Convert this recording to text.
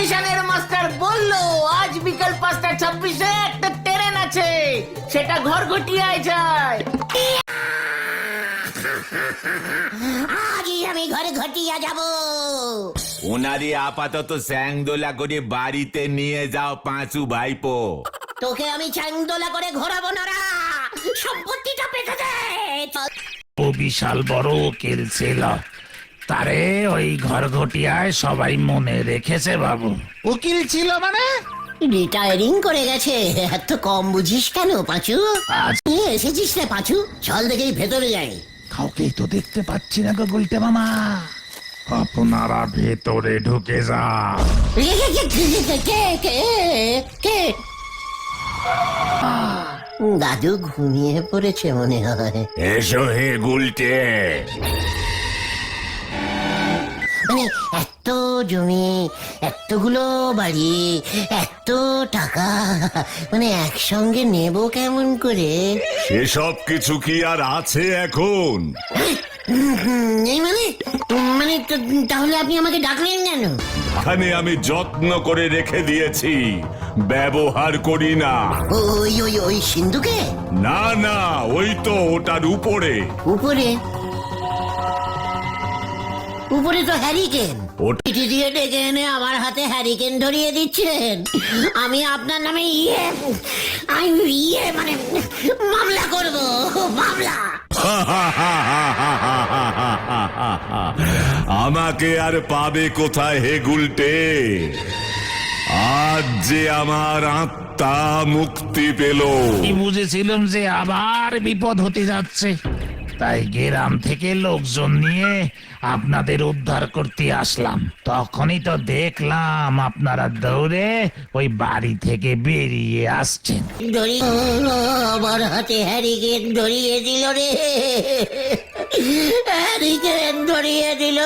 স্টেশনের মাস্টার বললো আজ বিকাল 5:26 একটা ট্রেন আছে, সেটা ঘরঘটিয়ায় যায়। আজই আমি ঘরে ঘটিয়া যাব। ওনারে আপাতত স্যাংদোলা করে বাড়িতে নিয়ে যাও পাঁচু ভাইপো। তোকে আমি চ্যাংদোলা করে ঘোরাবো না, সম্পত্তিটা পেতে দে। ও বিশাল বড় উকিল ছিল, তারে ওই ঘরঘটিয়ায় সবাই মনে রেখেছে বাবু। উকিল ছিল মানে? রিটায়ারিং করে গেছে। এত কম বুঝিস কেন পাঁচু? আজ নিয়ে এসেছিস রে পাঁচু, চল দেখেই ভেতরে যাই। কাউকেই তো দেখতে পাচ্ছি না গো গুলটে মামা। আপনারা ভেতরে ঢুকে যা। কে? দাদু ঘুমিয়ে পড়েছে মনে হয়। এসো হে গুলটে। মানে এত জমি, এতগুলো বাড়ি, এত টাকা, মানে একসঙ্গে নেব কেমন করে? সেসব কিছু কি আর আছে এখন? এই মানে মানে তাহলে আপনি আমাকে ডাকলেন কেন? এখানে আমি যত্ন করে রেখে দিয়েছি, ব্যবহার করি না। ওই ওই ওই সিন্ধুকে? না না, ওই তো ওটার উপরে। উপরে? উপরে তো হ্যারিকেন। ওটা চিঠি দিয়ে ডেকে এনে আমার হাতে হ্যারিকেন ধরিয়ে দিচ্ছেন। আমি আপনার নামে মানে মামলা করব, মামলা। আমাকে আর পাবে কোথায় হে গুলটে? আজ যে আমার আত্মা মুক্তি পেল। কি বুঝেছিলাম যে আবার বিপদ হতে যাচ্ছে, তাই গ্রাম থেকে লোকজন নিয়ে আপনাদের উদ্ধার করতে আসলাম। তখনই তো দেখলাম আপনারা দৌড়ে ওই বাড়ি থেকে বেরিয়ে আসছেন। আমার হাতে হ্যারিকেন ধরিয়ে দিল রে, হ্যারিকেন ধরিয়ে দিল।